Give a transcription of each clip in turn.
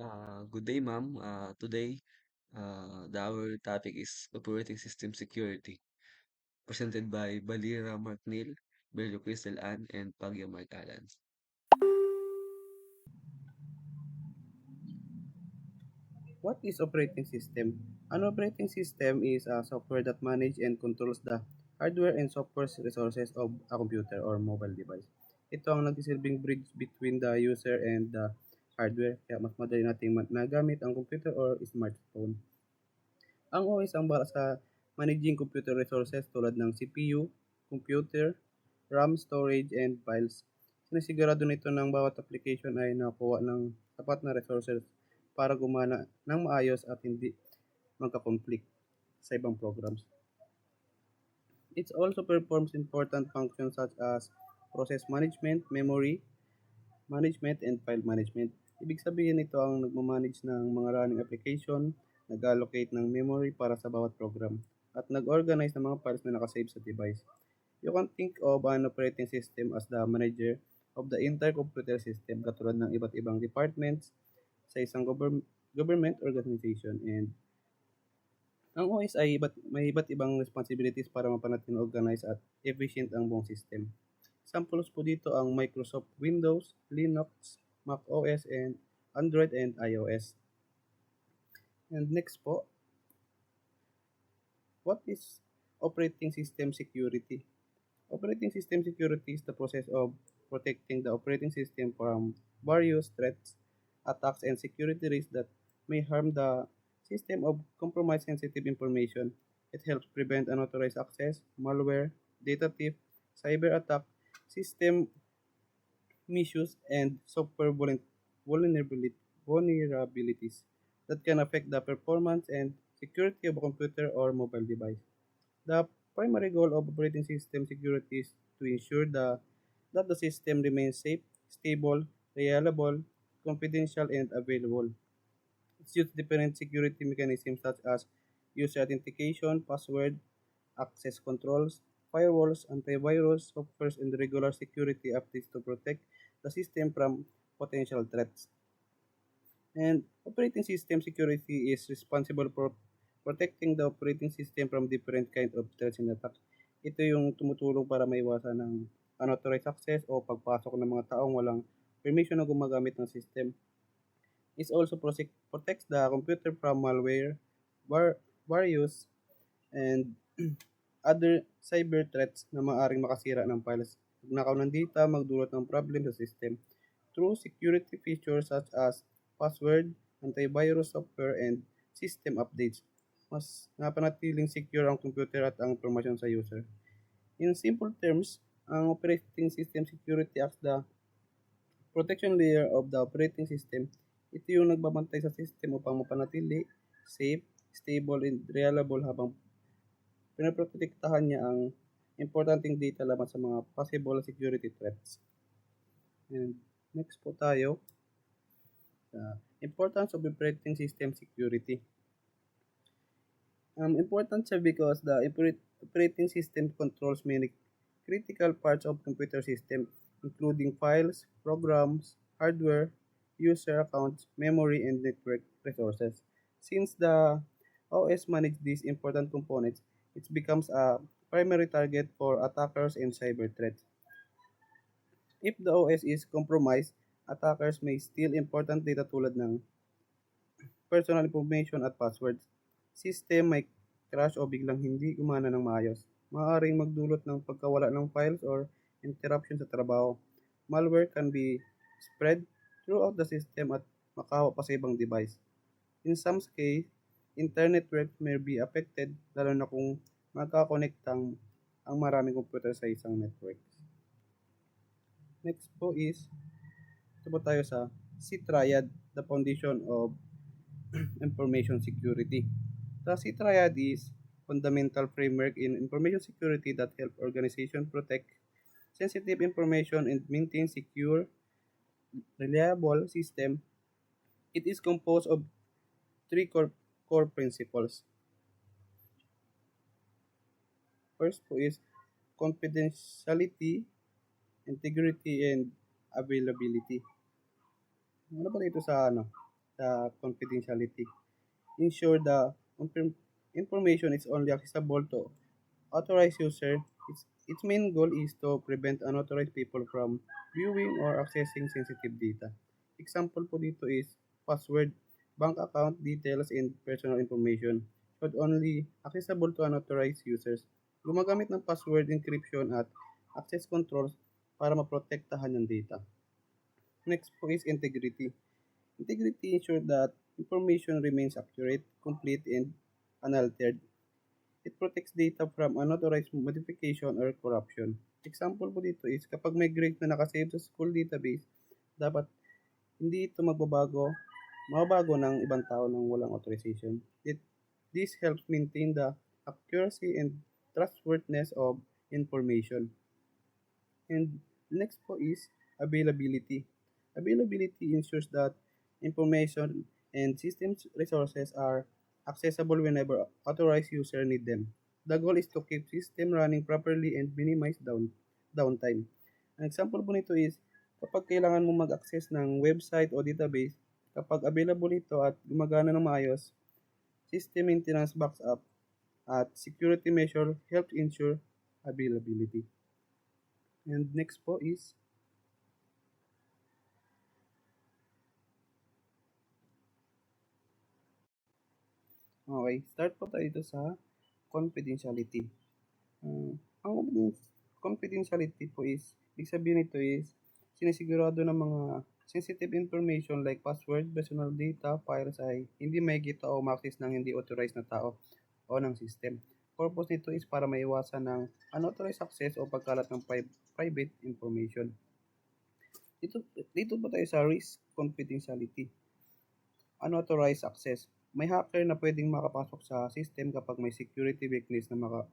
Good day, ma'am. Today, our topic is operating system security, presented by Balira McNeil, Bello Crystal Ann, and Pagya Mark Alan. What is operating system? An operating system is a software that manages and controls the hardware and software resources of a computer or mobile device. Ito ang nagsisilbing bridge between the user and the hardware, kaya mas madali nating nagamit ang computer or smartphone. Ang OS ang para sa managing computer resources tulad ng CPU, computer, RAM, storage, and files. Sinisigurado nito ng bawat application ay nakakuha ng sapat na resources para gumana ng maayos at hindi magka-conflict sa ibang programs. It also performs important functions such as process management, memory management, and file management. Ibig sabihin nito ang nagmamanage ng mga running application, nag-allocate ng memory para sa bawat program, at nag-organize ng mga files na nakasave sa device. You can think of an operating system as the manager of the entire computer system katulad ng iba't ibang departments sa isang government organization, and ang OS ay may iba't ibang responsibilities para mapanatili organized at efficient ang buong system. Samples po dito ang Microsoft Windows, Linux, Mac OS, and Android and iOS. And next po, what is operating system security? Operating system security is the process of protecting the operating system from various threats, attacks, and security risks that may harm the system or compromise sensitive information. It helps prevent unauthorized access, malware, data theft, cyber attack, system misuse, and software vulnerabilities that can affect the performance and security of a computer or mobile device. The primary goal of operating system security is to ensure that the system remains safe, stable, reliable, confidential, and available. It uses different security mechanisms such as user authentication, password, access controls, firewalls, antivirus, software, and regular security updates to protect the system from potential threats. And operating system security is responsible for protecting the operating system from different kind of threats and attacks. Ito yung tumutulong para maiwasan ng unauthorized access o pagpasok ng mga taong walang permission na gumagamit ng system. It also protects the computer from malware, virus, and other cyber threats na maaaring makasira ng files. Magnakaw ng data, magdulot ng problem sa system. Through security features such as password, antivirus software, and system updates, mas napanatiling secure ang computer at ang impormasyon sa user. In simple terms, ang operating system security acts the protection layer of the operating system. Ito yung nagbabantay sa system upang mapanatili, safe, stable, and reliable habang pinoprotektahan niya ang importanteng data laban sa mga possible security threats. And next po tayo sa importance of operating system security. Important siya because the operating system controls many critical parts of computer system, including files, programs, hardware, user accounts, memory, and network resources. Since the OS manages these important components, it becomes a primary target for attackers and cyber threats. If the OS is compromised, attackers may steal important data tulad ng personal information at passwords. System may crash o biglang hindi gumana ng maayos. Maaaring magdulot ng pagkawala ng files or interruption sa trabaho. Malware can be spread throughout the system at makahawa pa sa ibang device. In some case, internet network may be affected lalo na kung magkakonect ang maraming computer sa isang network. Next po is, ito po tayo sa C-Triad, the foundation of information security. The C-Triad is fundamental framework in information security that help organization protect sensitive information and maintain secure, reliable system. It is composed of three core principles. First po is confidentiality, integrity, and availability. Ano ba ito sa the confidentiality. Ensure the information is only accessible to authorized user. Its main goal is to prevent unauthorized people from viewing or accessing sensitive data. Example po dito is password, bank account details, and personal information should only accessible to unauthorized users. Gumagamit ng password encryption at access controls para maprotektahan yung data. Next po is integrity. Integrity ensures that information remains accurate, complete, and unaltered. It protects data from unauthorized modification or corruption. Example po dito is kapag may grade na nakasave sa school database, dapat hindi ito mababago ng ibang tao ng walang authorization. This helps maintain the accuracy and trustworthiness of information. And next po is availability. Availability ensures that information and systems resources are accessible whenever authorized user need them. The goal is to keep system running properly and minimize downtime. An example po nito is kapag kailangan mo mag-access ng website o database, kapag available ito at gumagana ng maayos, system maintenance backs up at security measure help ensure availability. And next po is okay, start po tayo dito sa confidentiality. Ang confidentiality po is, ibig sabihin nito is, sinisigurado ng mga sensitive information like password, personal data, files ay hindi makikita o ma-access ng hindi authorized na tao o ng system. Purpose nito is para maiwasan ng unauthorized access o pagkalat ng private information. Dito po tayo sa risk confidentiality. Unauthorized access. May hacker na pwedeng makapasok sa system kapag may security weakness na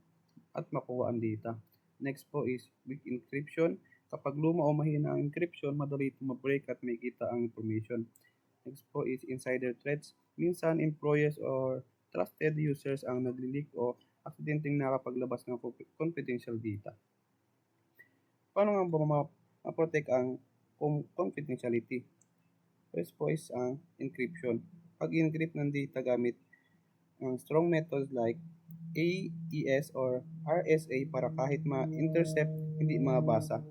at makuha ang data. Next po is weak encryption. Kapag luma o mahina ang encryption, madali itong ma-break at makikita ang information. Next po is insider threats. Minsan, employees or trusted users ang nagli-leak o aksidenteng nakapaglabas ng confidential data. Paano nga ba ma-protect ang confidentiality? First po is ang encryption. Pag-encrypt ng data gamit ang strong methods like AES or RSA para kahit ma-intercept, hindi mabasa.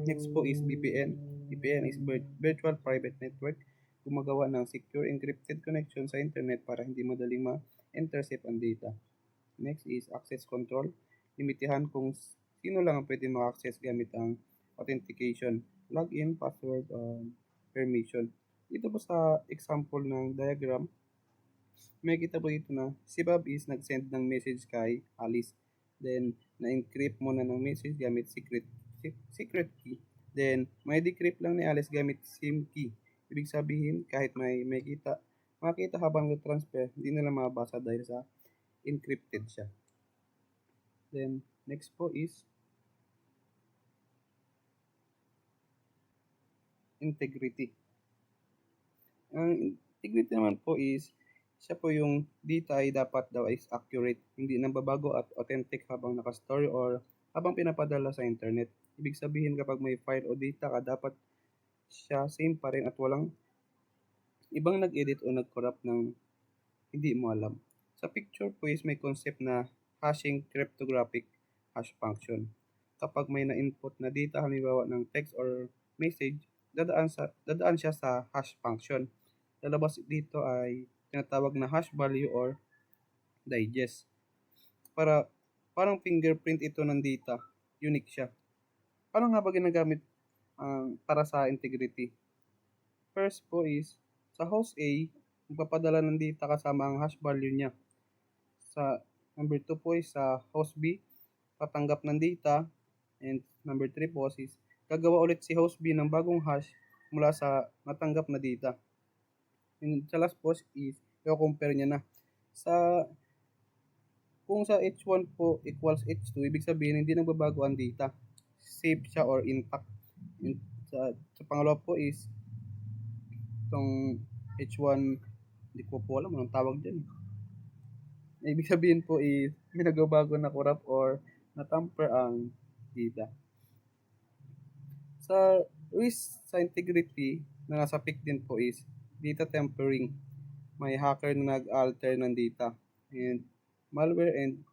Next po is VPN. VPN is Virtual Private Network. Gumagawa ng secure encrypted connection sa internet para hindi madaling ma-intercept ang data. Next is access control. Limitahan kung sino lang ang pwede ma-access gamit ang authentication, login, password, permission. Dito po sa example ng diagram, makikita po dito na si Bob is nag-send ng message kay Alice. Then, na-encrypt muna ng message gamit secret key. Then, may decrypt lang ni Alice gamit SIM key. Ibig sabihin, kahit makita habang nag-transfer, hindi nila mabasa dahil sa encrypted siya. Then, next po is integrity. Ang integrity naman po is, siya po yung data ay dapat daw is accurate, hindi nababago at authentic habang nakastore or habang pinapadala sa internet. Ibig sabihin kapag may file o data ka, dapat siya same pa rin at walang ibang nag-edit o nag-corrupt ng hindi mo alam. Sa picture po is may concept na hashing cryptographic hash function. Kapag may na-input na data, halimbawa ng text or message, dadaan siya sa hash function. Lalabas dito ay tinatawag na hash value or digest. Parang fingerprint ito ng data. Unique siya. Paano nga ba ginagamit para sa integrity? First po is, sa host A, magpapadala ng data kasama ang hash value niya. Sa number 2 po is sa host B, patanggap ng data. And number 3 po is, gagawa ulit si host B ng bagong hash mula sa natanggap na data. And sa last po is, i-compare niya na. Kung sa H1 po equals H2, ibig sabihin hindi nagbabago ang data. Safe siya or intact. And sa pangalawa po is, itong H1, hindi ko po alam anong tawag dyan. Ibig sabihin po is, may nagbabago na corrupt or na-tamper ang data. Sa risk sa integrity na nasa peak din po is, data tampering, may hacker na nag-alter ng data, and malware and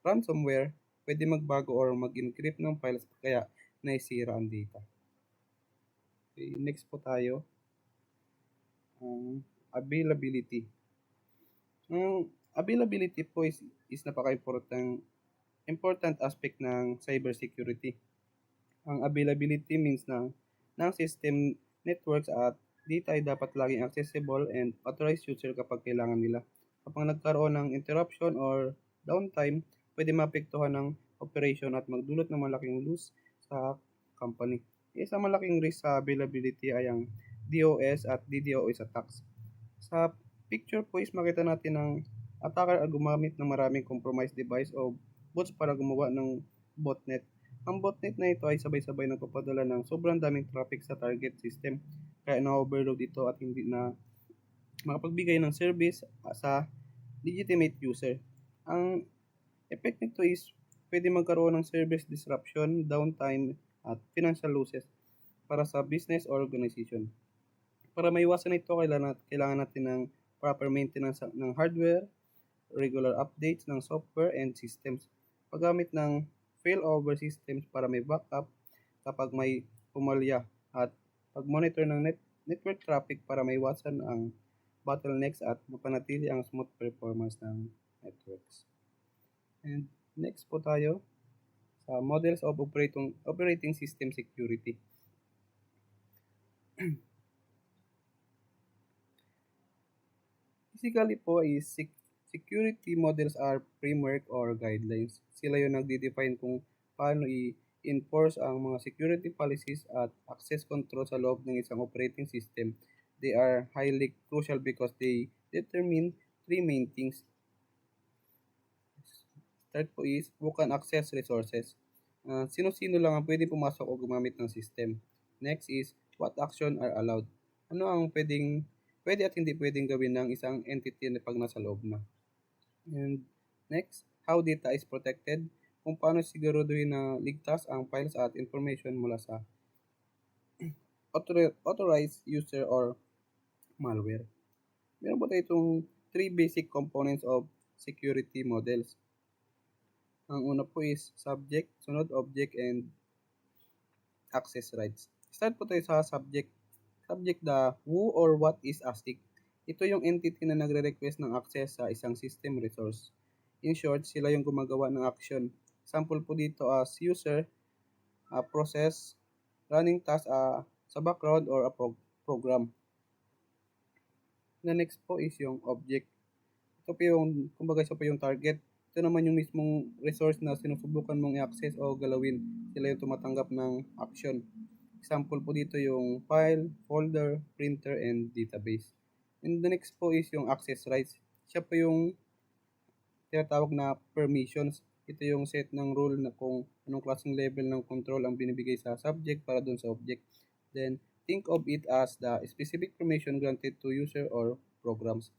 ransomware, pwede magbago or mag-encrypt ng files kaya naisira ang data. Okay, next po tayo, ang availability. Ang availability po is important aspect ng cybersecurity. Ang availability means ng system networks at data ay dapat laging accessible and authorized user kapag kailangan nila. Kapag nagkaroon ng interruption or downtime, pwede maapektuhan ng operation at magdulot ng malaking loss sa company. Isang malaking risk sa availability ay ang DOS at DDoS attacks. Sa picture po is makita natin ng attacker ay gumamit ng maraming compromised device o bots para gumawa ng botnet. Ang botnet na ito ay sabay-sabay nagpapadala ng sobrang daming traffic sa target system kaya na-overload ito at hindi na makapagbigay ng service sa legitimate user. Ang effect nito is pwede magkaroon ng service disruption, downtime, at financial losses para sa business or organization. Para maiwasan ito, kailangan natin ng proper maintenance ng hardware, regular updates ng software and systems, paggamit ng failover systems para may backup kapag may pumalya, at pag-monitor ng network traffic para maiwasan ang bottlenecks at mapanatili ang smooth performance ng networks. And next po tayo sa models of operating system security. Basically po is security models are framework or guidelines. Sila yung nagde-define kung paano i-enforce ang mga security policies at access control sa loob ng isang operating system. They are highly crucial because they determine three main things. Third po is who can access resources. Sino-sino lang ang pwede pumasok o gumamit ng system. Next is what action are allowed. Ano ang pwede at hindi pwedeng gawin ng isang entity na pag nasa loob na. And next, how data is protected. Kung paano siguraduhin na ligtas ang files at information mula sa authorized user or malware. Meron po tayo itong three basic components of security models. Ang una po is subject, sunod object, and access rights. Start po tayo sa subject. Subject, the who or what is asking. Ito yung entity na nagre-request ng access sa isang system resource. In short, sila yung gumagawa ng action. Sample po dito as user, process, running task sa background or a program. The next po is yung object. Ito po yung, kumbaga siya po yung target. Ito naman yung mismong resource na sinusubukan mong i-access o galawin. Sila yung tumatanggap ng action. Example po dito yung file, folder, printer, and database. And the next po is yung access rights. Siya po yung tinatawag na permissions. Ito yung set ng rule na kung anong klaseng level ng control ang binibigay sa subject para dun sa object. Then, think of it as the specific permission granted to user or programs.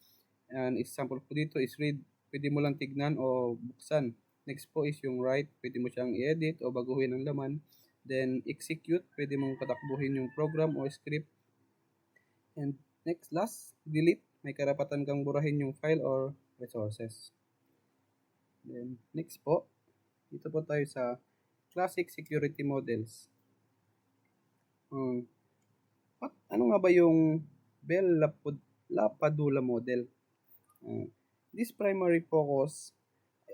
And example po dito is read. Pwede mo lang tignan o buksan. Next po is yung write. Pwede mo siyang i-edit o baguhin ang laman. Then, execute. Pwede mong patakbuhin yung program o script. And last, delete. May karapatan kang burahin yung file or resources. Then, next po. Dito po tayo sa classic security models. Ano nga ba yung Bell-LaPadula model? This primary focus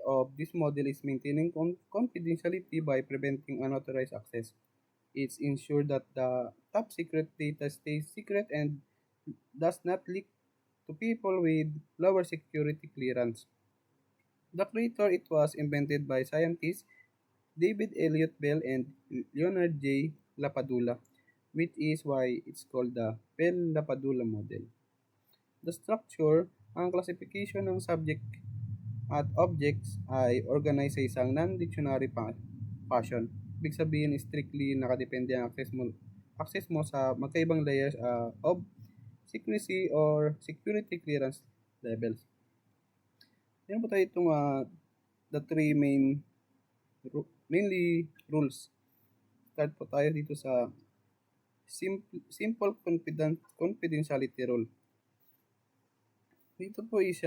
of this model is maintaining confidentiality by preventing unauthorized access. It's ensured that the top secret data stays secret and does not leak to people with lower security clearance. The creator, it was invented by scientists David Elliott Bell and Leonard J. LaPadula, which is why it's called the Bell-LaPadula model. The structure, ang classification ng subject at objects ay organized sa isang non-dictionary fashion. Ibig sabihin, strictly nakadepende ang access mo sa magkaibang layers of secrecy or security clearance levels. Meron po tayo itong the three mainly rules. Start po tayo dito sa simple confidentiality rule. Dito po is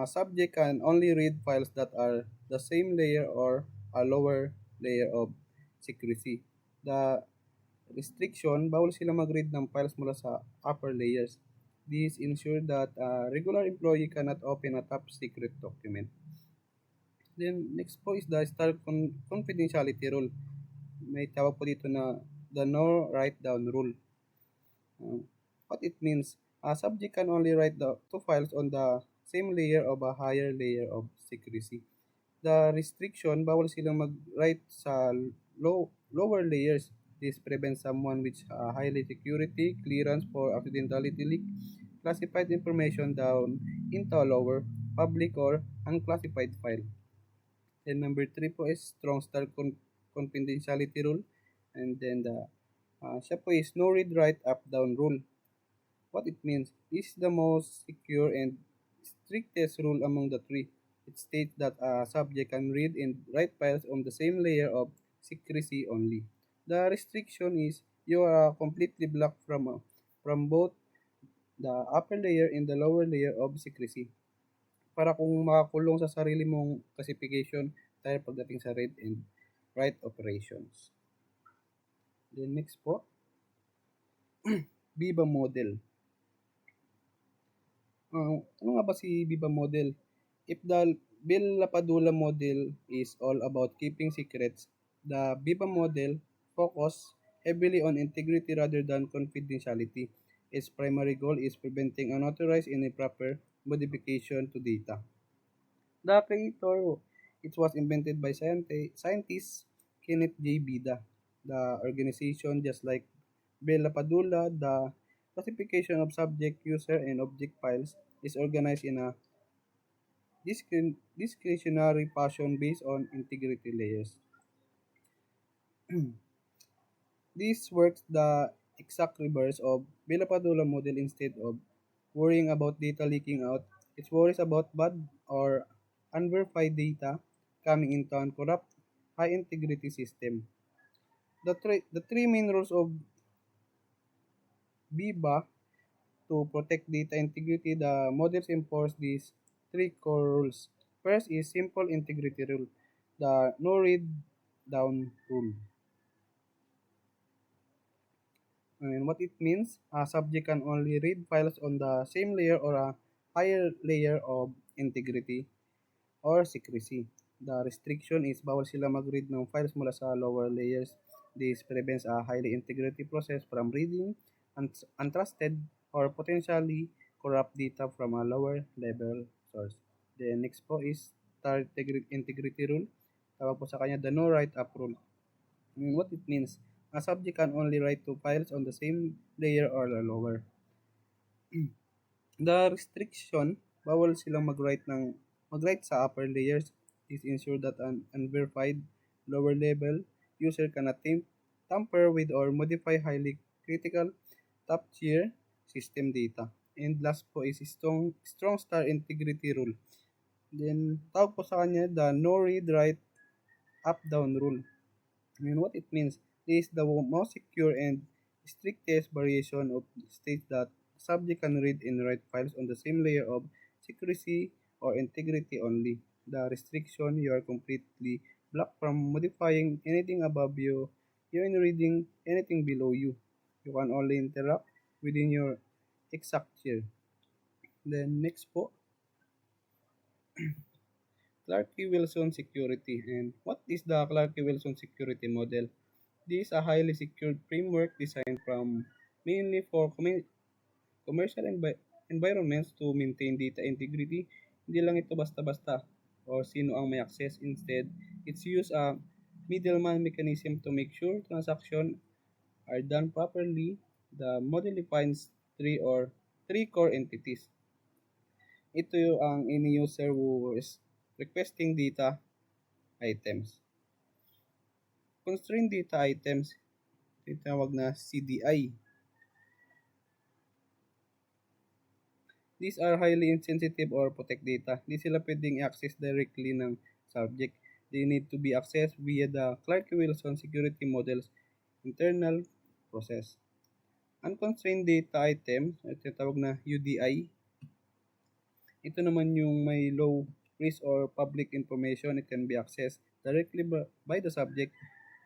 subject can only read files that are the same layer or a lower layer of secrecy. The restriction, bawal sila mag-read ng files mula sa upper layers. This ensure that a regular employee cannot open a top secret document. Then next po is the star confidentiality rule. May tawag po dito na the no write down rule. What it means, a subject can only write the two files on the same layer of a higher layer of secrecy. The restriction, bawal silang mag-write sa lower layers. This prevents someone with highly security clearance for accidentally leak classified information down into a lower, public, or unclassified file. And number three po is strong star confidentiality rule. And then siya po is no read write up down rule. What it means is the most secure and strictest rule among the three. It states that a subject can read and write files on the same layer of secrecy only. The restriction is you are completely blocked from both the upper layer and the lower layer of secrecy. Para kung makakulong sa sarili mong classification tayo pagdating sa read and write operations. Then next po, Viva model. Ano nga ba si Viva model? If the Bill Lapadula model is all about keeping secrets, the Viva model focus heavily on integrity rather than confidentiality. Its primary goal is preventing unauthorized and improper modification to data. The creator, it was invented by scientist Kenneth J. Bida. The organization, just like Bill Lapadula, the classification of subject, user, and object files is organized in a discretionary fashion based on integrity layers. This works the exact reverse of Villapadula model. Instead of worrying about data leaking out, it worries about bad or unverified data coming into a corrupt, high integrity system. The three main rules of BIBA to protect data integrity, the models enforce these three core rules. First is simple integrity rule, the no read down rule. And what it means, a subject can only read files on the same layer or a higher layer of integrity or secrecy. The restriction is bawal sila mag-read ng files mula sa lower layers. This prevents a highly integrity process from reading untrusted or potentially corrupt data from a lower level source. The next po is star integrity rule. Tawag po sa kanya the no write up rule. What it means, a subject can only write two files on the same layer or lower. The restriction, bawal silang mag-write sa upper layers. This ensure that an unverified lower level user cannot tamper with or modify highly critical top tier system data. And last po is strong star integrity rule. Then tawag po sa kanya the no read write up down rule. And what it means is the most secure and strictest variation of states that subject can read and write files on the same layer of secrecy or integrity only. The restriction, you are completely blocked from modifying anything above you, you and reading anything below you. You can only interact within your exact tier. Then next po, Clarke-Wilson security. And what is the Clarke-Wilson security model? This is a highly secured framework designed from mainly for commercial environments to maintain data integrity. Hindi lang ito basta-basta or sino ang may access. Instead, it's use a middleman mechanism to make sure transactions are done properly. The model defines three core entities. Ito yung ang any user who is requesting data items. Constrained data items, tinatawag na CDI. These are highly insensitive or protect data. Hindi sila pwedeng i-access directly ng subject. They need to be accessed via the Clarke-Wilson security model's internal process. Unconstrained data items, tinatawag na UDI. Ito naman yung may low risk or public information. It can be accessed directly by the subject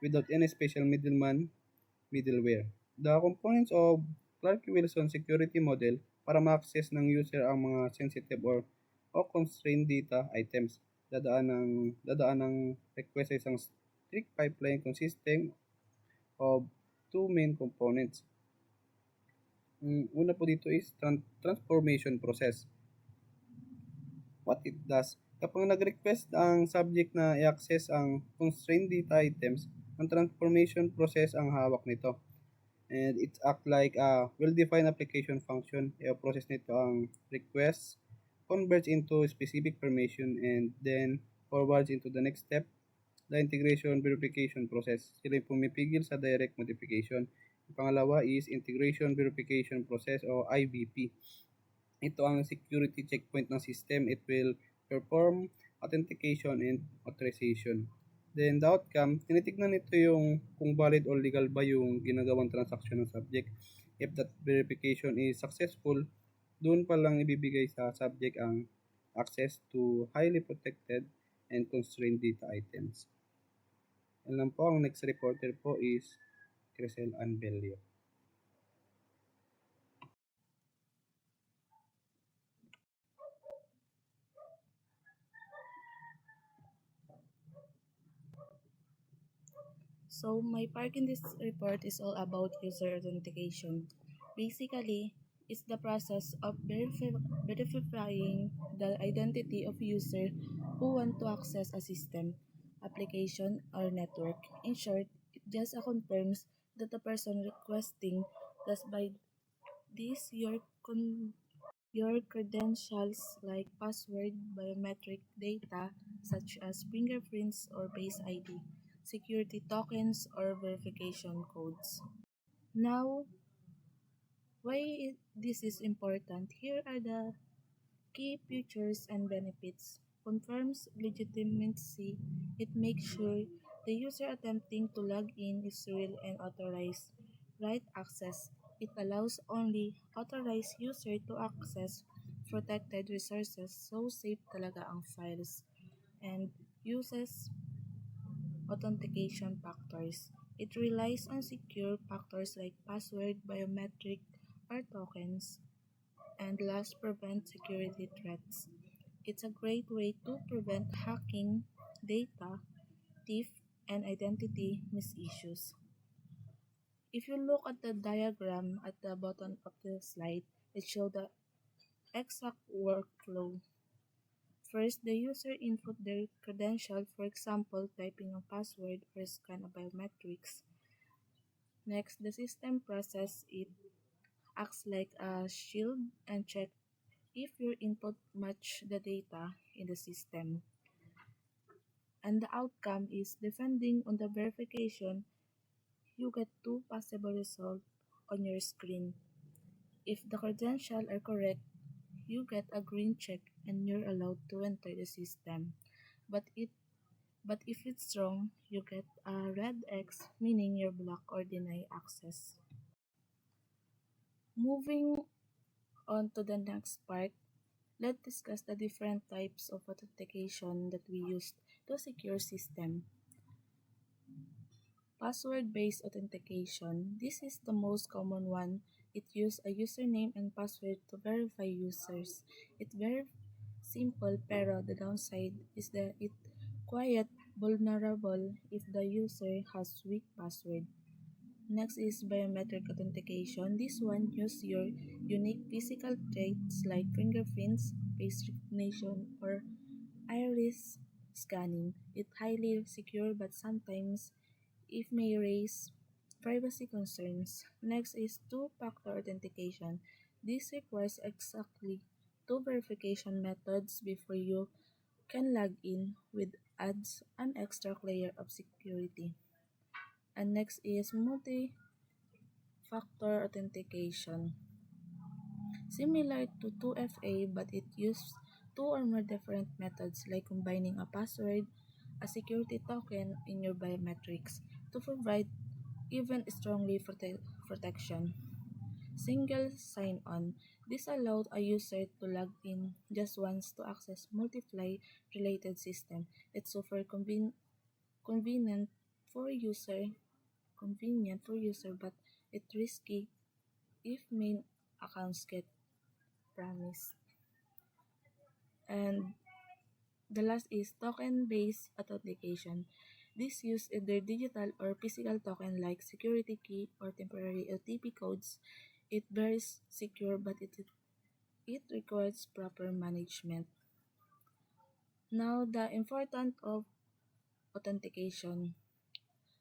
without any special middleware. The components of Clarke-Wilson security model para ma-access ng user ang mga sensitive or constrained data items. Dadaan ng request sa isang strict pipeline consisting of two main components. Una po dito is transformation process. What it does, kapag nag-request ang subject na i-access ang constrained data items, ang transformation process ang hawak nito. And it act like a well-defined application function. I-process nito ang request, converts into specific permission, and then forwards into the next step, the integration verification process. Sila yung pumipigil sa direct modification. Yung pangalawa is integration verification process o IVP. Ito ang security checkpoint ng system. It will perform authentication and authorization. Then the outcome, tinitignan nito yung kung valid or legal ba yung ginagawang transaction ng subject. If that verification is successful, doon pa lang ibibigay sa subject ang access to highly protected and constrained data items. Yan lang po, ang next reporter po is Crisel Anbelio. So my part in this report is all about user authentication. Basically, it's the process of verifying the identity of user who want to access a system, application, or network. In short, it just confirms that the person requesting does by this your credentials like password, biometric data such as fingerprints or Face ID, security tokens or verification codes. Now, this is important? Here are the key features and benefits. Confirms legitimacy. It makes sure the user attempting to log in is real and authorized. Right access. It allows only authorized user to access protected resources, so safe talaga ang files. And uses authentication factors. It relies on secure factors like password, biometric, or tokens. And last, prevent security threats. It's a great way to prevent hacking, data, thief, and identity misuse. If you look at the diagram at the bottom of the slide, it shows the exact workflow. First, the user input their credential, for example, typing a password or scan a biometrics. Next, the system process it acts like a shield and check if your input match the data in the system. And the outcome is depending on the verification, you get two possible results on your screen. If the credentials are correct, you get a green check and you're allowed to enter the system. But if it's wrong, you get a red X, meaning you're blocked or deny access. Moving on to the next part, let's discuss the different types of authentication that we use to secure system. Password-based authentication. This is the most common one. It uses a username and password to verify users. It's very simple, pero the downside is that it quite vulnerable if the user has weak password. Next is biometric authentication. This one uses your unique physical traits like fingerprints, face recognition, or iris scanning. It's highly secure but sometimes it may raise privacy concerns. Next is two-factor authentication. This requires exactly two verification methods before you can log in, with adds an extra layer of security. And next is multi-factor authentication. Similar to 2FA, but it uses two or more different methods like combining a password, a security token in your biometrics to provide even strongly protection. Single sign-on. This allowed a user to log in just once to access multiple related systems. It's super convenient for user, but it's risky if main accounts get promised. And the last is token-based authentication. This use either digital or physical token like security key or temporary OTP codes. It very secure, but it requires proper management. Now, the importance of authentication.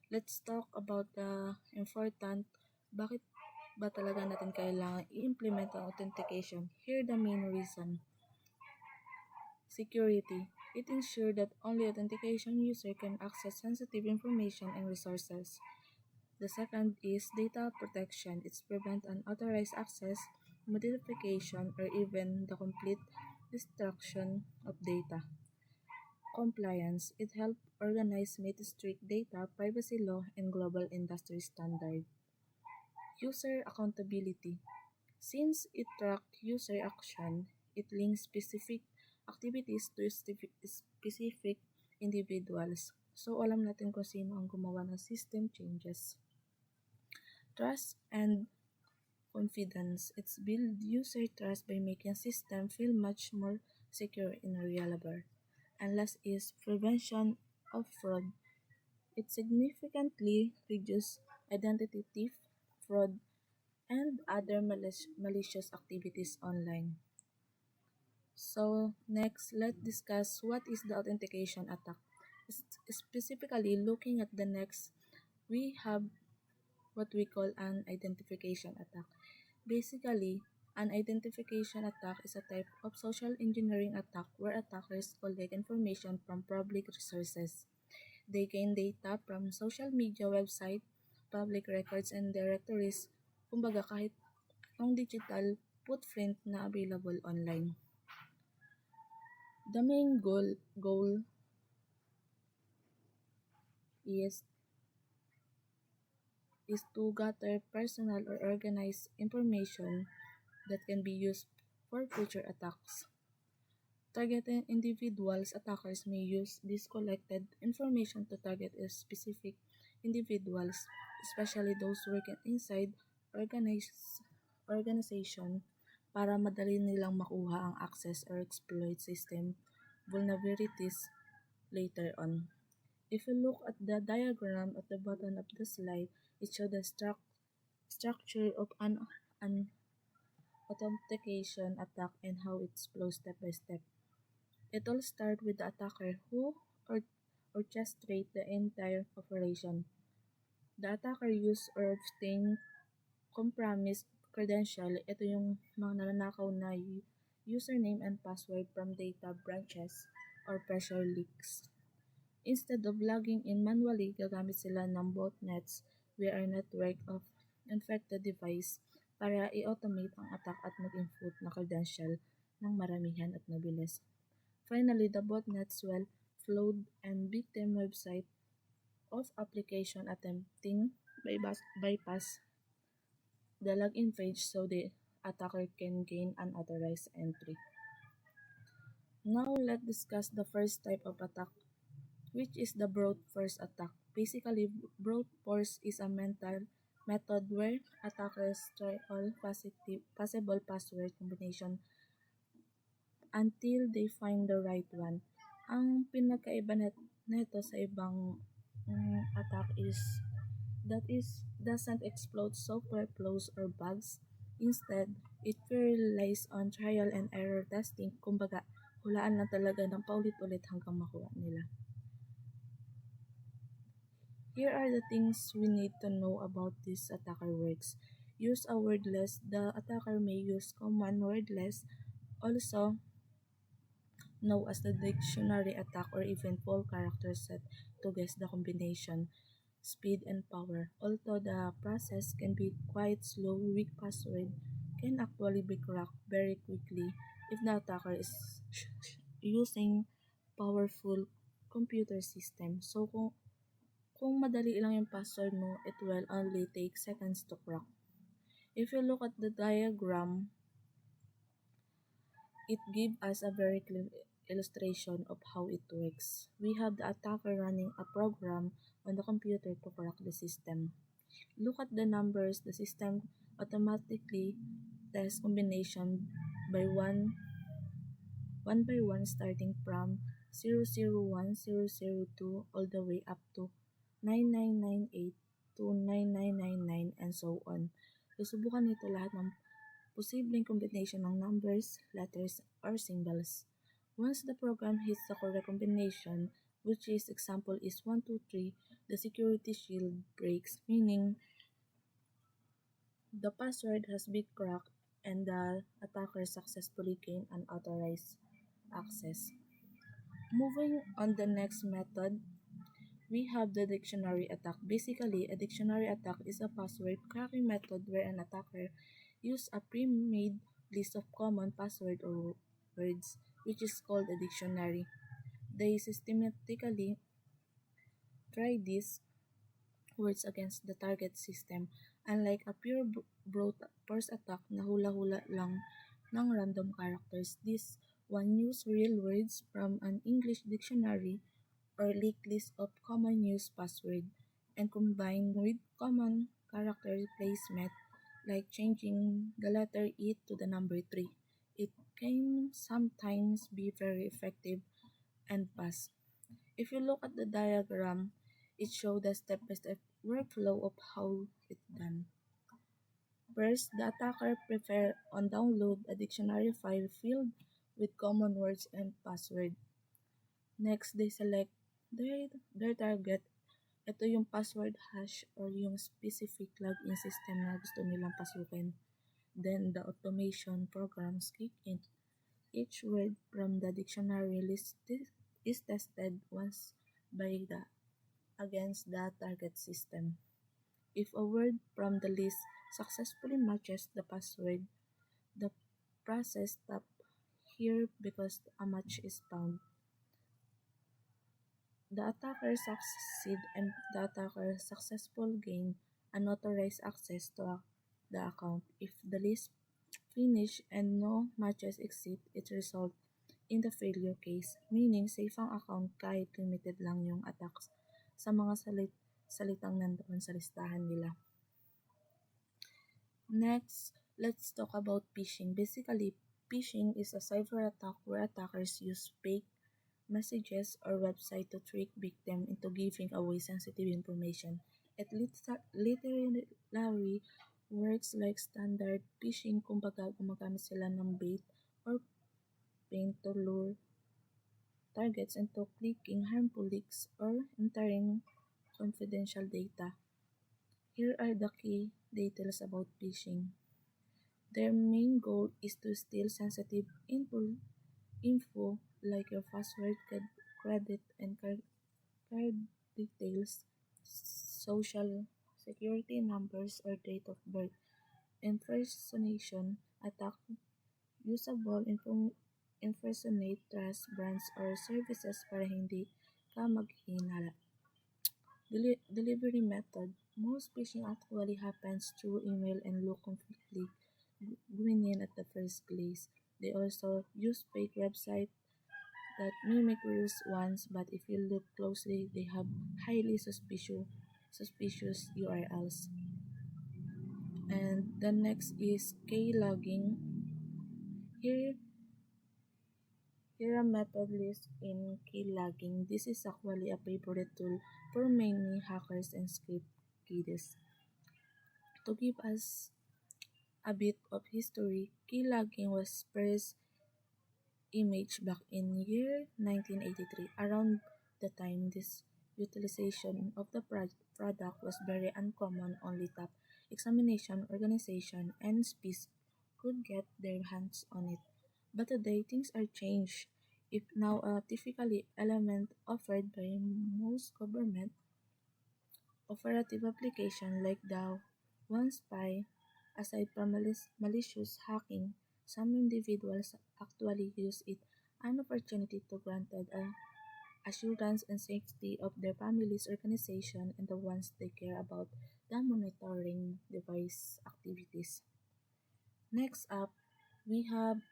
Let's talk about the important bakit ba talaga natin kailangan i-implement ang authentication. Here the main reason. Security. It ensures that only authentication user can access sensitive information and resources. The second is data protection. It prevents unauthorized access, modification, or even the complete destruction of data. Compliance. It helps organize meet strict data privacy law and global industry standard. User accountability. Since it tracks user action, it links specific activities to specific individuals. So, alam natin kung sino ang gumawa ng system changes. Trust and confidence. It's build user trust by making system feel much more secure and reliable. And last is prevention of fraud. It significantly reduces identity theft, fraud, and other malicious activities online. So next, let's discuss what is the authentication attack. Specifically, looking at the next, we have what we call an identification attack. Basically, an identification attack is a type of social engineering attack where attackers collect information from public resources. They gain data from social media website, public records, and directories, kumbaga kahit ang digital footprint na available online. The main goal is to gather personal or organized information that can be used for future attacks. Targeting individuals, attackers may use this collected information to target a specific individuals, especially those working inside organization para madali nilang makuha ang access or exploit system vulnerabilities later on. If you look at the diagram at the bottom of the slide, it shows the structure of an authentication attack and how it flows step by step. It all starts with the attacker who orchestrates the entire operation. The attacker use or obtain compromised credential. Ito yung mga nananakaw na username and password from data branches or pressure leaks. Instead of logging in manually, gagamit sila ng botnets via a network of infected device para i-automate ang attack at mag-input na credential ng maramihan at mabilis. Finally, the botnets will flood and victim website of application attempting bypass the login page so the attacker can gain unauthorized entry. Now, let's discuss the first type of attack, which is the brute force attack. Basically, brute force is a method where attackers try all possible password combination until they find the right one. Ang pinagkaiba nito sa ibang attack is doesn't exploit software flaws or bugs. Instead, it relies on trial and error testing. Kumbaga, hulaan lang talaga ng paulit-ulit hanggang makuha nila. Here are the things we need to know about this attacker works. Use a word list. The attacker may use common word list, also known as the dictionary attack, or even full character set to guess the combination, speed, and power. Although the process can be quite slow, weak password can actually be cracked very quickly if the attacker is using powerful computer system. So kung madali lang yung password mo, it will only take seconds to crack. If you look at the diagram, It gives us a very clear illustration of how it works. We have the attacker running a program on the computer to crack the system. Look at the numbers. The system automatically tests combination by one starting from 001, 002 all the way up to 9998 to 9999 and so on. Susubukan nito lahat ng posibleng combination ng numbers, letters, or symbols. Once the program hits the correct combination, which is example is 123, the security shield breaks, meaning the password has been cracked and the attacker successfully gained unauthorized access. Moving on the next method, we have the dictionary attack. Basically, a dictionary attack is a password cracking method where an attacker uses a pre-made list of common password or words, which is called a dictionary. They systematically try these words against the target system, unlike a pure brute force attack na hula-hula lang ng random characters. This one use real words from an English dictionary or linked list of common use password and combined with common character placement like changing the letter E to the number 3. It can sometimes be very effective and fast. If you look at the diagram, it shows the step-by-step workflow of how it's done. First, the attacker prepare on download a dictionary file filled with common words and password. Next, they select their target. Ito yung password hash or yung specific login system na gusto nilang pasukin. Then, the automation programs kick in. Each word from the dictionary list is tested once by the against the target system. If a word from the list successfully matches the password, the process stops here because a match is found. The attacker succeed and the attacker successful gain unauthorized access to the account. If the list finish and no matches exist, it results in the failure case, meaning safe ang account kahit limited lang yung attacks sa mga salitang nandoon sa listahan nila. Next, let's talk about phishing. Basically, phishing is a cyber attack where attackers use fake messages or website to trick victim into giving away sensitive information. It literally works like standard phishing, kumbaga gumagamit sila ng bait or paint to lure targets into clicking harmful links or entering confidential data. Here are the key details about phishing. Their main goal is to steal sensitive info like your password, credit and card details, social security numbers, or date of birth. Impersonation attack usable impersonate trust brands or services para hindi ka maghinala. Delivery method. Most phishing actually happens through email and look completely genuine at the first place. They also use fake websites that mimic real ones, but if you look closely, they have highly suspicious URLs. And the next is keylogging. Here, here a method list in keylogging. This is actually a favorite tool for many hackers and script kiddies. To give us a bit of history, keylogging was first image back in year 1983. Around the time this utilization of the product was very uncommon, only top examination organization and SPIs could get their hands on it. But today things are changed. If now a typically element offered by most government operative application like the OneSpy, aside from malicious hacking, some individuals actually use it an opportunity to granted assurance and safety of their family's organization and the ones they care about the monitoring device activities. Next up, we have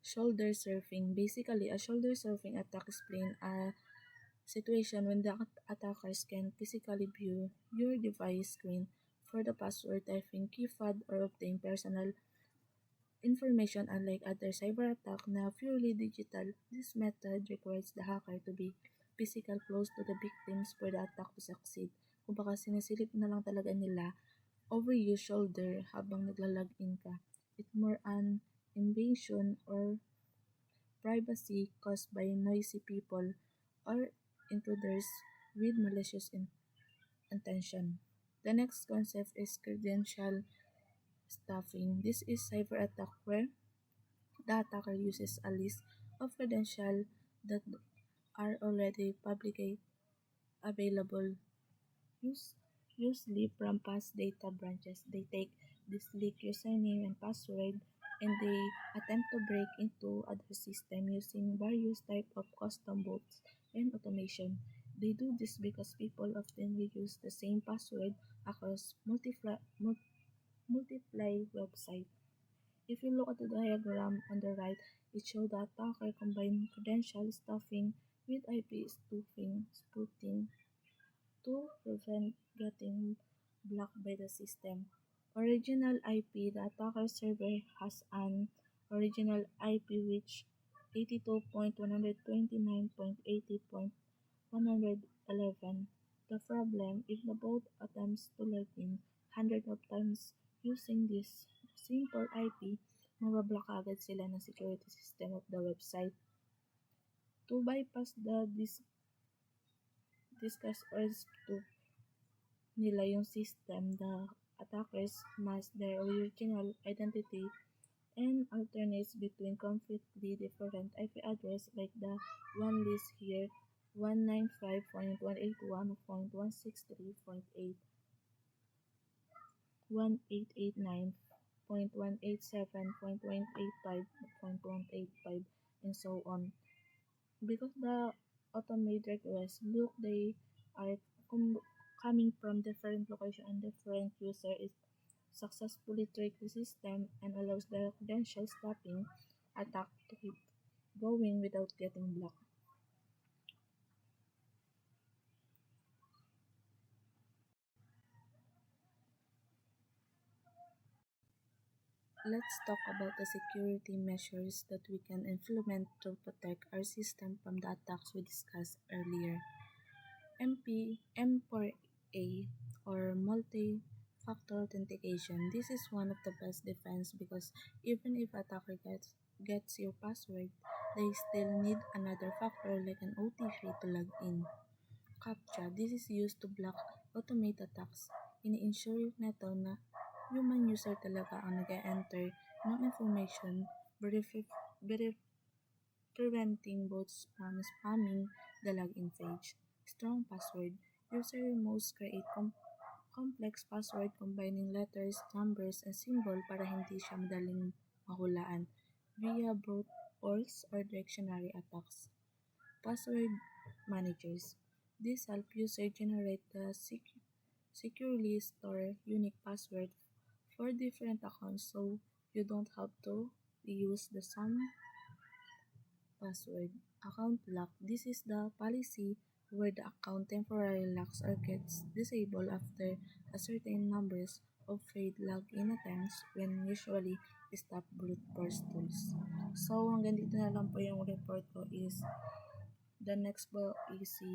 Shoulder surfing. Basically, a shoulder surfing attack explains a situation when the attackers can physically view your device screen for the password, typing keypad, or obtain personal information. Unlike other cyber attack na purely digital, this method requires the hacker to be physical close to the victims for the attack to succeed. Kung baka sinisilip na lang talaga nila over your shoulder habang nagla-login ka. It's more an invasion or privacy caused by noisy people or intruders with malicious intention. The next concept is credential stuffing. This is cyber attack where the attacker uses a list of credentials that are already publicly available, use, usually from past data branches. They take this leak username and password and they attempt to break into other systems using various types of custom bots and automation. They do this because people often reuse the same password across multiply websites. If you look at the diagram on the right, it shows the attacker combined credential stuffing with IP spoofing to prevent getting blocked by the system. Original IP. The attacker server has an original IP which 82.129.80.111. The problem, if the bot attempts to log in hundreds of times using this simple IP, mabablock agad sila ng security system of the website. To bypass the discuss or to nila yung system, the attackers mask their original identity and alternates between completely different IP address like the one list here 195.181.163.8 1889.187.185.185 and so on. Because the automated requests look they are com- coming from different location and different user, it successfully trick the system and allows the credential stuffing attack to keep going without getting blocked. Let's talk about the security measures that we can implement to protect our system from the attacks we discussed earlier. M4A or multi-factor authentication. This is one of the best defense because even if attacker gets your password, they still need another factor like an OTP to log in. CAPTCHA. This is used to block automate attacks. Ini-ensure nito na human user talaga ang nag-enter ng information, preventing both spam spamming the login page. Strong password. User must create complex password combining letters, numbers, and symbol para hindi siya madaling mahulaan via brute force or dictionary attacks. Password managers. This help user generate the securely store unique password for different accounts so you don't have to use the same password. Account lock. This is the policy where the account temporarily locks or gets disabled after a certain numbers of failed login attempts when usually stop brute force tools. So hanggang dito na lang po yung report ko is the next po is si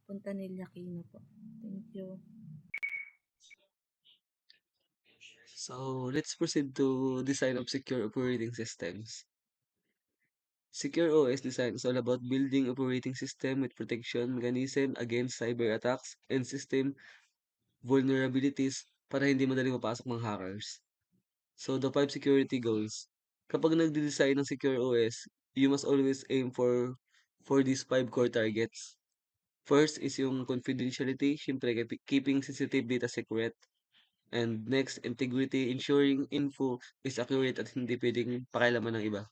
Puntanilla Aquino po. Thank you. So let's proceed to design of secure operating systems. Secure OS design is all about building operating system with protection mechanism against cyber attacks and system vulnerabilities para hindi madaling mapasok ng hackers. So the 5 security goals. Kapag nagde-design ng secure OS, you must always aim for these 5 core targets. First is yung confidentiality, syempre keeping sensitive data secret. And next, integrity, ensuring info is accurate at hindi pwedeng pakialaman ng iba.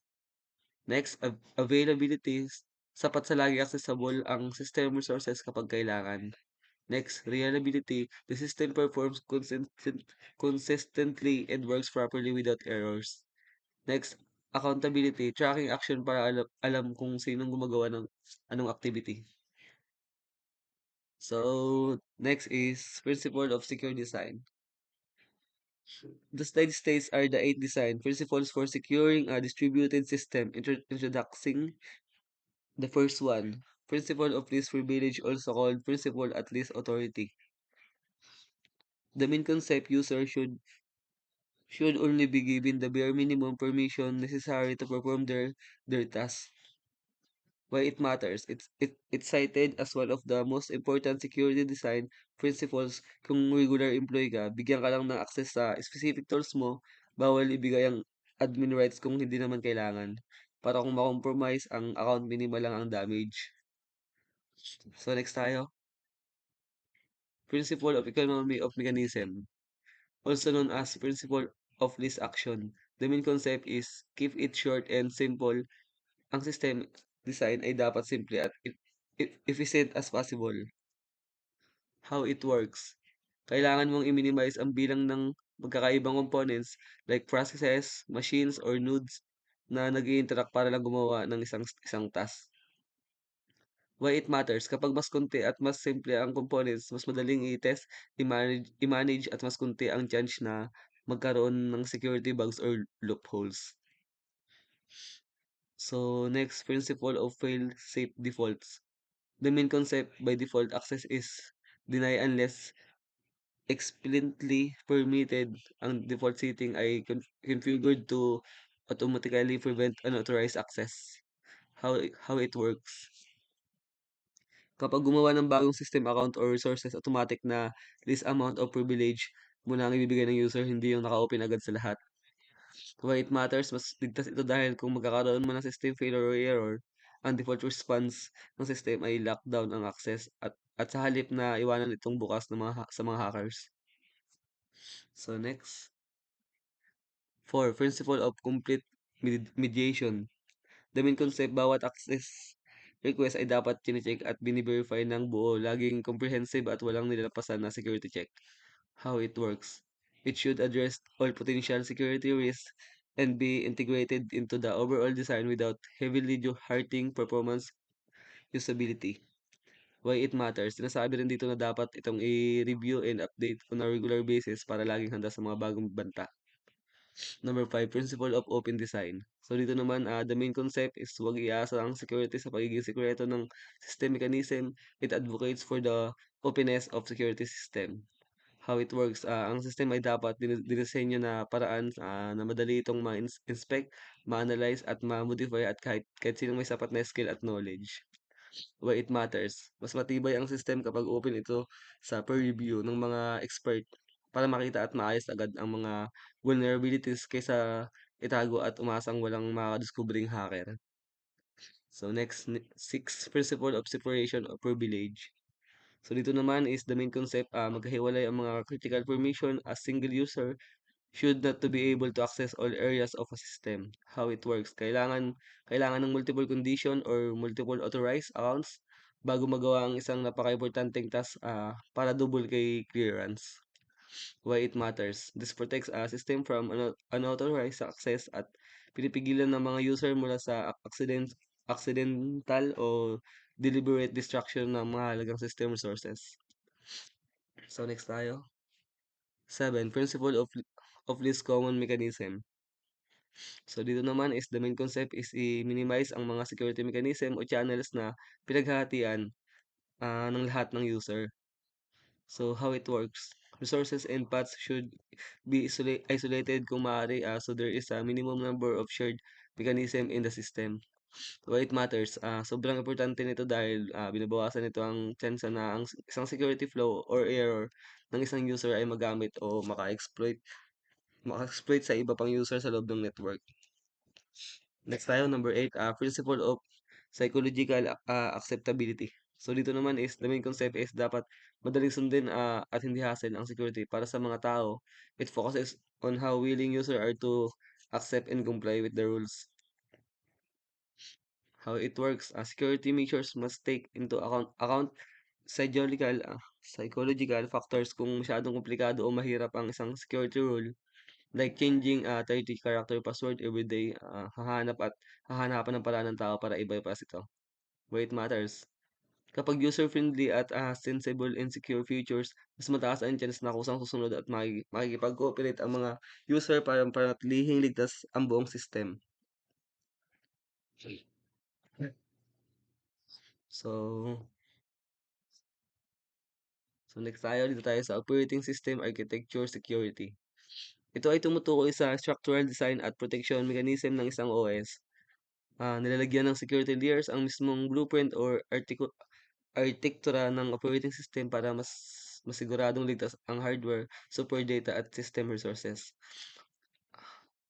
Next, availability, sapat sa lagi accessible ang system resources kapag kailangan. Next, reliability, the system performs consistently and works properly without errors. Next, accountability, tracking action para alam kung sinong gumagawa ng anong activity. So, next is principle of secure design. The slide states are the 8 design principles for securing a distributed system. Introducing the first one, principle of least privilege, also called principle at least authority. The main concept user should only be given the bare minimum permission necessary to perform their task. Why it matters? It's cited as one of the most important security design principles. Kung regular employee ka, bigyan ka lang ng access sa specific tools mo, bawal ibigay ang admin rights kung hindi naman kailangan. Para kung makompromise ang account, minimal lang ang damage. So next tayo, principle of economy of mechanism, also known as principle of least action. The main concept is keep it short and simple. Ang system design ay dapat simple at efficient as possible. How it works. Kailangan mong i-minimize ang bilang ng magkakaibang components like processes, machines, or nodes na nag-i-interact para lang gumawa ng isang task. Why it matters? Kapag mas konti at mas simple ang components, mas madaling i-test, i-manage at mas konti ang chance na magkaroon ng security bugs or loopholes. So, next, principle of fail-safe defaults. The main concept by default access is deny unless explicitly permitted. Ang default setting ay configured to automatically prevent unauthorized access. How it works. Kapag gumawa ng bagong system account or resources, automatic na list amount of privilege muna ang ibibigay ng user, hindi yung naka-open agad sa lahat. Why it matters, mas ligtas ito dahil kung magkakaroon mo ng system failure or error, ang default response ng system ay lockdown ang access at sa halip na iwanan itong bukas ng sa mga hackers. So next, 4. Principle of complete mediation. The main concept, bawat access request ay dapat chinecheck at bini-verify ng buo, laging comprehensive at walang nilalapasan na security check. How it works. It should address all potential security risks and be integrated into the overall design without heavily hurting performance usability. Why it matters. Sinasabi rin dito na dapat itong i-review and update on a regular basis para laging handa sa mga bagong banta. Number 5, principle of open design. So dito naman, the main concept is huwag iasa ang security sa pagiging sekreto ng system mechanism. It advocates for the openness of security system. How it works, ang system ay dapat dinisenyo na paraan na madali itong ma-inspect, ma-analyze at ma-modify at kahit sino may sapat na skill at knowledge. Why it matters. Mas matibay ang system kapag open ito sa peer review ng mga expert para makita at maayos agad ang mga vulnerabilities kaysa itago at umasang walang makakadiscovering hacker. So next, 6 principle of separation of privilege. So dito naman is the main concept, magkahiwalay ang mga critical permission as single user should not to be able to access all areas of a system. How it works. Kailangan ng multiple condition or multiple authorized accounts bago magawa ang isang napaka-importanteng task para double kay clearance. Why it matters. This protects a system from unauthorized access at pinipigilan ng mga user mula sa accidental o deliberate destruction ng mahalagang system resources. So next tayo. 7. Principle of least common mechanism. So dito naman is the main concept is i-minimize ang mga security mechanism o channels na pinaghahatian ng lahat ng user. So how it works. Resources and paths should be isolated kung maaari, so there is a minimum number of shared mechanism in the system. Why it matters, sobrang importante nito dahil binabawasan nito ang chance na ang isang security flow or error ng isang user ay magamit o maka-exploit sa iba pang user sa loob ng network. Next tayo, number 8, principle of psychological acceptability. So dito naman is the main concept is dapat madaling sundin at hindi hassle ang security para sa mga tao. It focuses on how willing user are to accept and comply with the rules. How it works, security measures must take into account psychological factors. Kung masyadong komplikado o mahirap ang isang security rule, Like changing 30 character password every day, hahanapan ng paraan ng tao para i-bypass ito. Why it matters? Kapag user-friendly at sensible and secure features, mas mataas ang chance na kusang susunod at makikipag-cooperate ang mga user para panatilihing ligtas ang buong system. So, next dito tayo sa operating system architecture security. Ito ay tumutukoy sa structural design at protection mechanism ng isang OS. Nilalagyan ng security layers ang mismong blueprint or arkitektura ng operating system para mas masiguradong ligtas ang hardware, support data at system resources.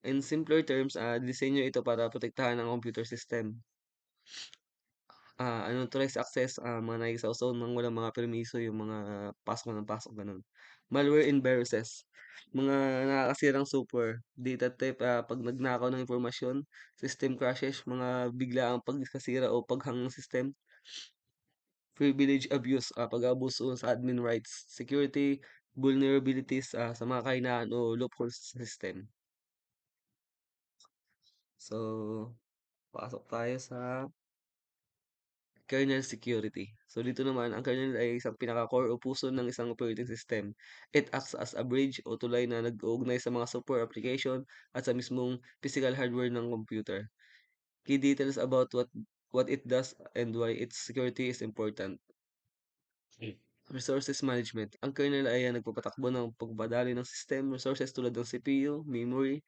In simpler terms, disenyo ito para protektahan ang computer system. Unauthorized access, mga nakikisawsaw ng walang mga permiso, yung mga pasok ng pasok, ganun. Malware and viruses, mga nakakasirang software, data theft, 'pag nagnakaw ng impormasyon, system crashes, mga biglaang pagkasira o paghang ng system, privilege abuse, pag-aabuso sa admin rights, security vulnerabilities, sa mga kahinaan o loopholes sa system. So, pasok tayo sa kernel security. So dito naman, ang kernel ay isang pinaka-core o puso ng isang operating system. It acts as a bridge o tulay na nag-uugnay sa mga software application at sa mismong physical hardware ng computer. Key details about what it does and why its security is important. Resources management. Ang kernel ay nagpapatakbo ng pagpadali ng system resources tulad ng CPU, memory,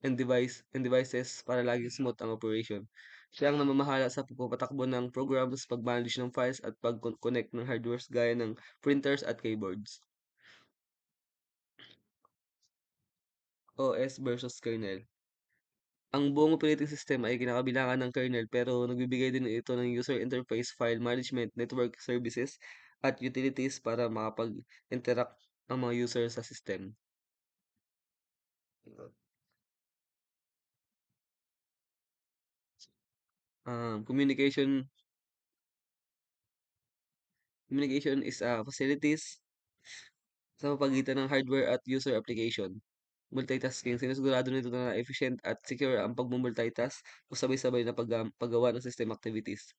and devices para laging smooth ang operation. Siya ang namamahala sa pagpapatakbo ng programs, pag-manage ng files, at pag-connect ng hardwares gaya ng printers at keyboards. OS versus kernel. Ang buong operating system ay kinakabilangan ng kernel pero nagbibigay din ito ng user interface, file management, network services, at utilities para makapag-interact ang mga user sa system. Communication is facilities sa pagitan ng hardware at user application. Multitasking, sinusigurado nito na efficient at secure ang pagmumultitask o sabay-sabay na paggawa ng system activities.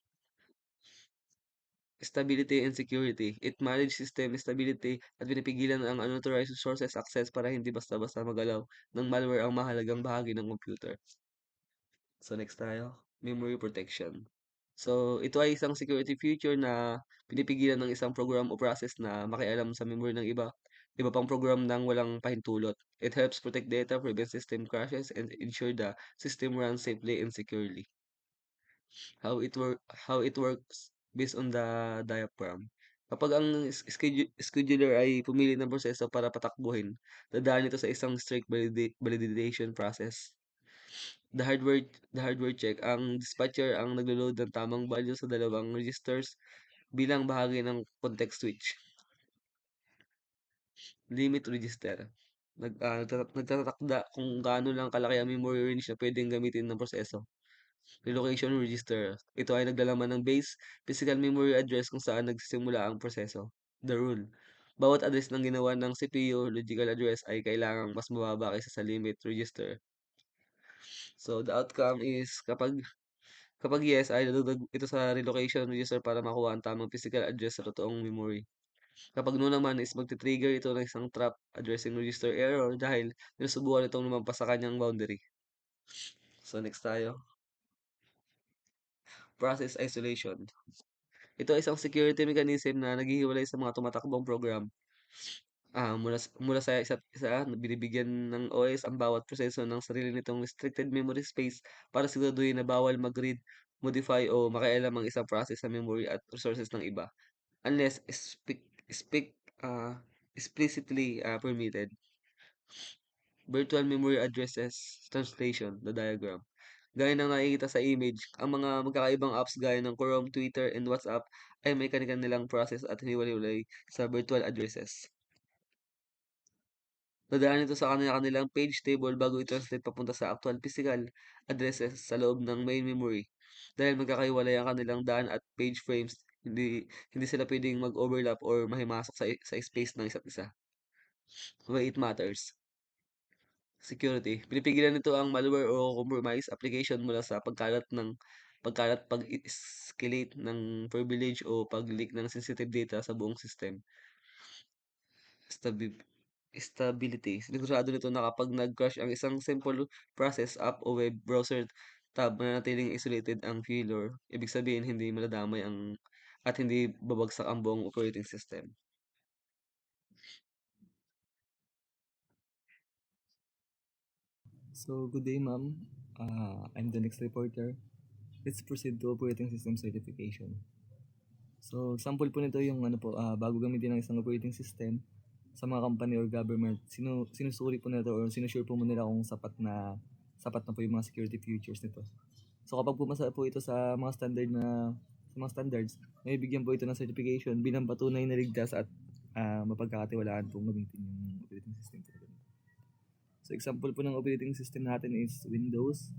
Stability and security. It manage system stability at pinipigilan ang unauthorized resources access para hindi basta-basta magalaw ng malware ang mahalagang bahagi ng computer. So next tayo, memory protection. So ito ay isang security feature na pinipigilan ng isang program o process na makialam sa memory ng iba pang program nang walang pahintulot. It helps protect data, prevent system crashes, and ensure the system runs safely and securely. How it works based on the diagram. Kapag ang scheduler ay pumili ng proseso para patakbuhin, dadaan ito sa isang strict validation process. The hardware the hardware check, ang dispatcher ang naglo-load ng tamang value sa dalawang registers bilang bahagi ng context switch. Limit register. Nagtatakda kung gaano lang kalaki ang memory range na pwedeng gamitin ng proseso. Relocation register. Ito ay naglalaman ng base physical memory address kung saan nagsisimula ang proseso. The rule. Bawat address ng ginawa ng CPU logical address ay kailangang mas mababa kaysa sa limit register. So the outcome is kapag yes ay dadagdag ito sa relocation register para makuha ang tamang physical address sa totoong memory. Kapag no naman is magti-trigger ito ng isang trap addressing register error dahil sinusubukan itong lumampas sa kanyang boundary. So next tayo, process isolation. Ito ay isang security mechanism na naghihiwalay sa mga tumatakbong program. Mula sa isa't isa, binibigyan ng OS ang bawat proseso ng sarili nitong restricted memory space para siguraduhin na bawal mag-read, modify o makialam ang isang process sa memory at resources ng iba unless speak ah, explicitly permitted. Virtual memory addresses translation, the diagram. Gaya ng nakikita sa image, ang mga magkakaibang apps gaya ng Chrome, Twitter, and WhatsApp ay may kanilang process at hiniwalay sa virtual addresses. Dadaan ito sa kanilang page table bago i-translate papunta sa actual physical addresses sa loob ng main memory. Dahil magkakaiwalay ang kanilang daan at page frames, hindi sila pwedeng mag-overlap or mahimasok sa space ng isa't isa. Why it matters. security, pinipigilan nito ang malware o compromise application mula sa pag-escalate ng privilege o pag-leak ng sensitive data sa buong system. Stabi Stability, sinigurado nito na kapag nag-crash ang isang simple process, app o web browser tab, mananatiling isolated ang failure. Ibig sabihin hindi madadamay at hindi babagsak ang buong operating system. So, good day, ma'am. I'm the next reporter. Let's proceed to operating system certification. So, sample po nito yung bago gamitin ng isang operating system sa mga company or government, sinusuri po nito or sinusure po nila kung sapat na po yung mga security features nito. So, kapag pumasa po ito sa mga standards, may bigyan po ito ng certification bilang patunay na ligtas at mapagkakatiwalaan pong gamitin yung operating system po. So, example po ng operating system natin is Windows,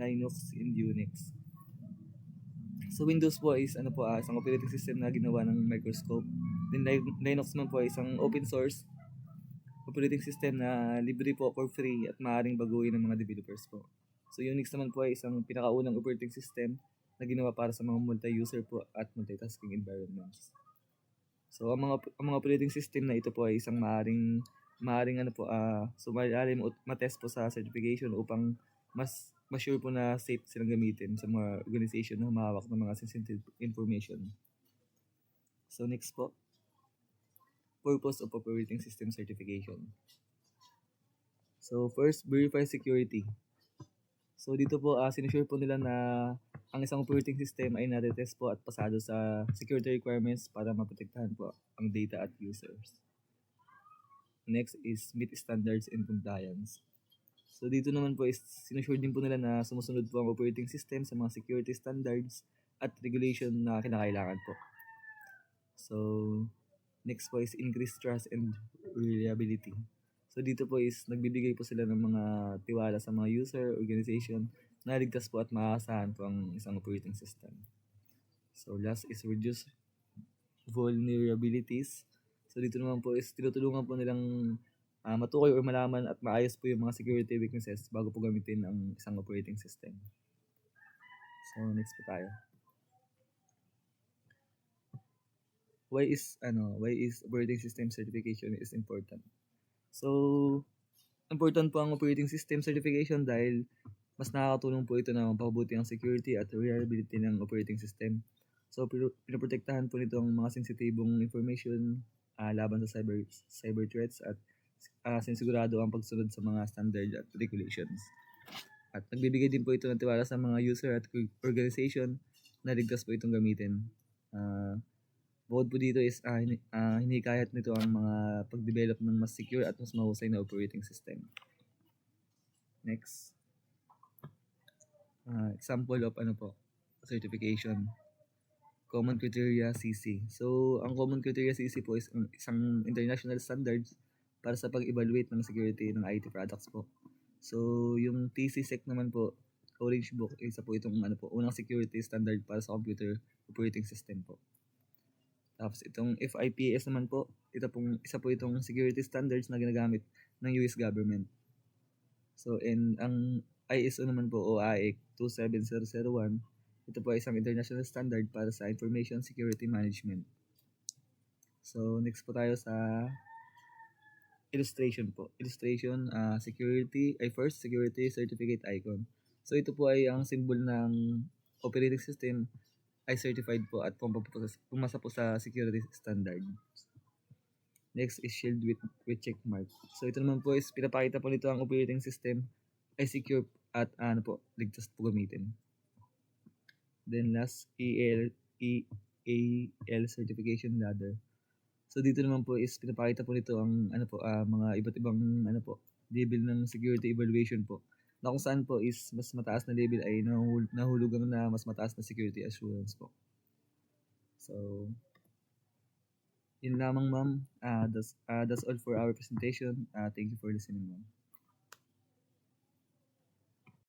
Linux, and Unix. So, Windows po is isang operating system na ginawa ng Microsoft. Then, Linux naman po ay isang open source operating system na libre po for free at maaaring baguhin ng mga developers po. So, Unix naman po ay isang pinakaunang operating system na ginawa para sa mga multi-user po at multitasking environments. So, ang mga operating system na ito po ay isang maaaring sumailalim o matest po sa certification upang mas sure po na safe silang gamitin sa mga organization na humahawak ng mga sensitive information. So, next po. Purpose of operating system certification. So, first, verify security. So, dito po, sinusure po nila na ang isang operating system ay na-test po at pasado sa security requirements para maprotektahan po ang data at users. Next is meet standards and compliance. So, dito naman po is sinusure din po nila na sumusunod po ang operating system sa mga security standards at regulation na kinakailangan po. So, next po is increase trust and reliability. So, dito po is nagbibigay po sila ng mga tiwala sa mga user, organization, na ligtas po at maaasahan po ang isang operating system. So, last is reduce vulnerabilities. So, dito naman po is tinutulungan po nilang matukoy o malaman at maayos po yung mga security weaknesses bago po gamitin ang isang operating system. So, next po tayo. Why is operating system certification is important? So, important po ang operating system certification dahil mas nakakatulong po ito na mapabuti ang security at reliability ng operating system. So, pinoprotektahan po nito ang mga sensitibong information laban sa cyber threats at sinisigurado ang pagsunod sa mga standard at regulations. At nagbibigay din po ito ng tiwala sa mga user at organization na ligtas po itong gamitin. Bukod po dito is hinikayat nito ang mga pag-develop ng mas secure at mas mahusay na operating system. Next. Example of certification. Common Criteria CC. So, ang Common Criteria CC po is isang international standards para sa pag-evaluate ng security ng IT products po. So, yung TC-SEC naman po, Orange Book, isa po itong unang security standard para sa computer operating system po. Tapos itong FIPS naman po, isa po itong security standards na ginagamit ng US government. So, and ang ISO naman po o IEC 27001, ito po ay isang international standard para sa information security management. So, next po tayo sa illustration po. Illustration, first security certificate icon. So, ito po ay ang symbol ng operating system ay certified po at pumasa po sa security standard. Next is shield with check mark. So, ito naman po is pinapakita po nito ang operating system ay secure at ligtas po gamitin. Then last, EAL certification ladder. So dito naman po is pinapakita po nito ang mga iba't ibang level ng security evaluation po. Na kung saan po is mas mataas na level ay nahulugan na mas mataas na security assurance po. So yun lamang, ma'am. That's all for our presentation. Thank you for listening, ma'am.